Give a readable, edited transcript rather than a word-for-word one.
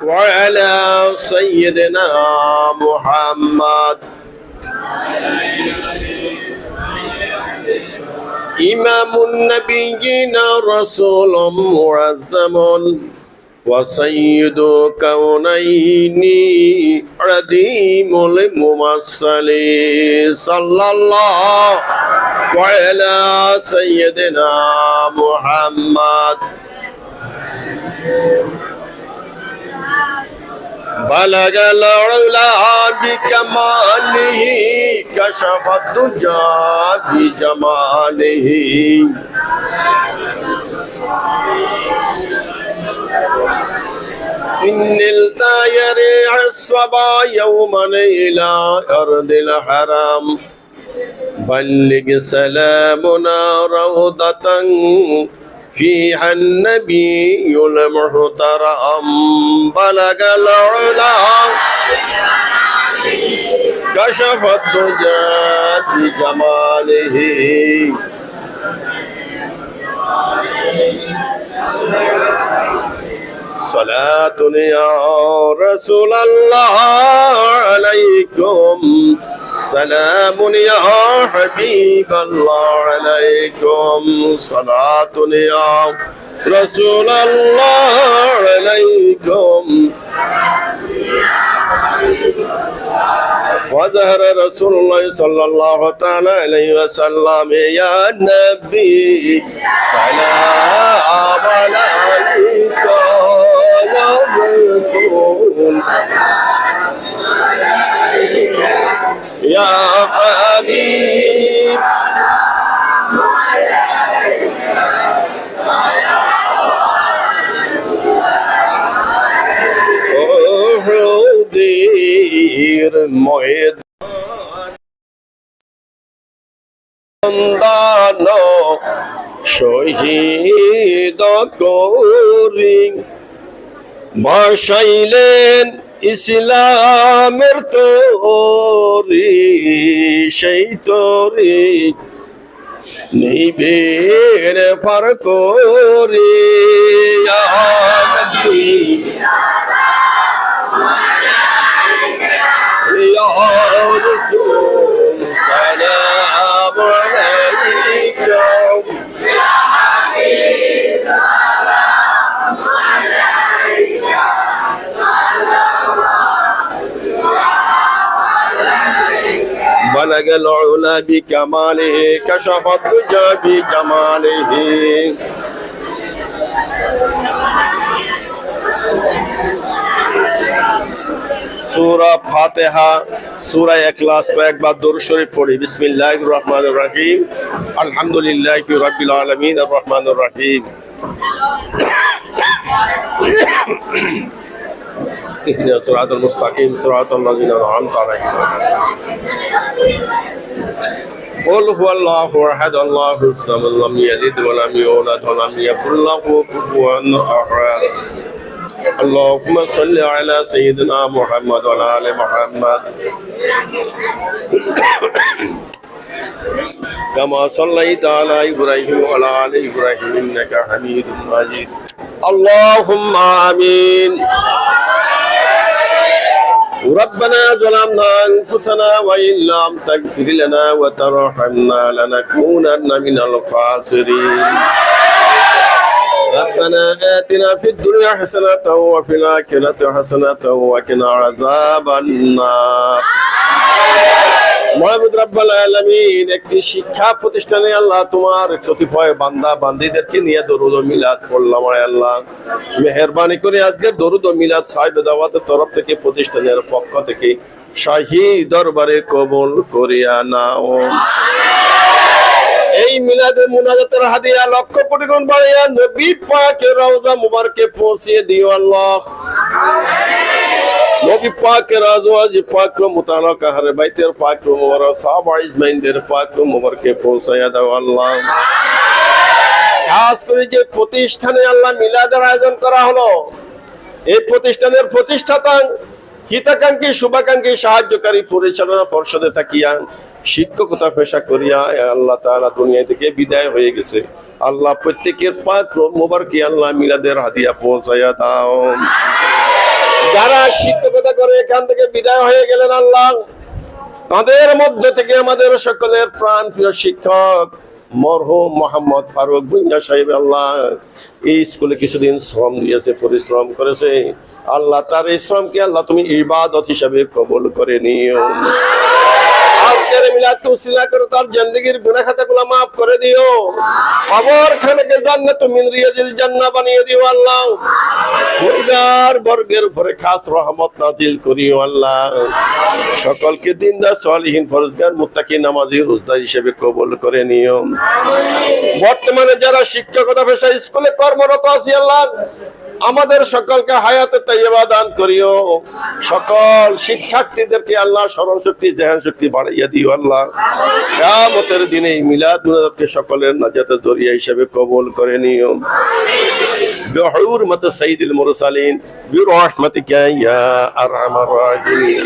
وعلى سيدنا محمد إمام النبيين رسول معظم وسيد كونين عديم الممثلين صلى الله وعلى سيدنا محمد بلغ العلا بكماله كشف الدجى بجماله إن الطير الصبا يوما إلى أرض الحرام بلغ سلامنا روضة فيها النبي المحترم بلغ العلا كشف الدجى بجماله صلاة يا رسول الله عليكم سلام يا حبيب الله عليكم صلاة يا رسول الله عليكم وظهر رسول الله صلى الله تعالى عليه وسلم يا نبي سلام عليك يا رسول يا حبيب أهدير ময়দান শহীদ করি ভাসাইলেন ইসলামের তরি সেই তরি নিবের ফার করে সালাম আলাইকুম بلغ العلا بكماله كشف الدجى بجماله সূরা ফাতিহা সূরা ইখলাস একবার দরুদ শরীফ পড়ি বিসমিল্লাহির রহমানির রহিম আলহামদুলিল্লাহি রাব্বিল আলামিন আর রহমানির রহিম اهدنا الصراط المستقيم صراط الذين أنعمت عليهم قل هو الله أحد الله الصمد لم يلد ولم يولد ولم يكن له كفوا أحد اللهم صل على سيدنا محمد وعلى آل محمد كما صليت على إبراهيم وعلى آل إبراهيم إنك حميد مجيد اللهم آمين ربنا ظلمنا أنفسنا وإن لم تغفر لنا وترحمنا لنكونن من الخاسرين ربنا آتنا في الدنيا حسنة وفي الآخرة حسنة وقنا عذاب النار মাহবুব রব্বুল আলামিন একটি শিক্ষা প্রতিষ্ঠানে আল্লাহ তোমার কতিপয় বান্দা বান্দীদেরকে নিয়ে দরুদ ও মিলাদ পড়লাম আল্লাহ মেহেরবানি করে আজকে দরুদ ও মিলাদ সাহেব দাওয়াতের তরফ থেকে প্রতিষ্ঠানের পক্ষ থেকে শাহী দরবারে কবুল করিয়া নাও এই মিলাদের মুনাজাতের হাদিয়া লক্ষ কোটি গুণ বাড়িয়া নবী পাকের রওজা মুবারকে পৌঁছিয়ে দিও আল্লাহ নবী পাকের আজওয়াজ পাক মুতালাক আহলে বাইতের পাক মুবারক সাহাবা ইজমাইনদের পাক মুবারকে পৌঁছায়া দাও আল্লাহ খাস করে যে প্রতিষ্ঠানে আল্লাহ মিলাদের আয়োজন করা হলো এই প্রতিষ্ঠানের প্রতিষ্ঠাতা হিতাকাঙ্ক্ষী শুভাকাঙ্ক্ষী সাহায্যকারী পরিচালনা পর্ষদে থাকিয়া শিক্ষকতা পেশা করিয়া আল্লাহ তাআলা দুনিয়া থেকে বিদায় হয়ে গেছে আল্লাহ প্রত্যেকের পাক মুবারকে আল্লাহ মিলাদের হাদিয়া পৌঁছায়া দাও যারা শিক্ষকতা করে এখান থেকে বিদায় হয়ে গেলেন আল্লাহ, তাদের মধ্যে থেকে আমাদের সকলের প্রাণ প্রিয় শিক্ষক মরহুম মোহাম্মদ ফারুক ভুঁইয়া সাহেব আল্লাহ এই স্কুলে কিছুদিন শ্রম দিয়েছে, পরিশ্রম করেছে আল্লাহ, তার এই শ্রমকে আল্লাহ তুমি ইবাদত হিসাবে কবুল করে নিও। আজকের মিলাদকে উসিলা করে তার জিন্দেগীর গুনাহ খাতাগুলো মাফ করে দিও, কবরখানাকে জান্নাতুম মিন রিয়াজিল জান্নাহ বানিয়ে দিও আল্লাহ, পরিবার বর্গের উপরে খাস রহমত নাজিল করিও আল্লাহ, সকলকে দিনদার সালিহিন ফরজগার মুত্তাকি নামাজি রোজদার হিসেবে কবুল করে নিও। বর্তমানে যারা শিক্ষকতা পেশা স্কুলে কর্মরত আছি আল্লাহ, আমাদের সকলকে হায়াতে তাইয়্যিবা দান করিও, সকল শিক্ষার্থীদেরকে আল্লাহ স্মরণ শক্তি জেহান শক্তি বাড়াইয়া দিও আল্লাহ, কিয়ামতের দিনে মিলাদ মুনাজাতকে সকলের নাজাতের জরিয়া হিসেবে কবুল করে নিও। বিহুরমাতি সাইয়্যিদিল মুরসালিন বিরহমাতিকা ইয়া আরহামার রাহিমিন।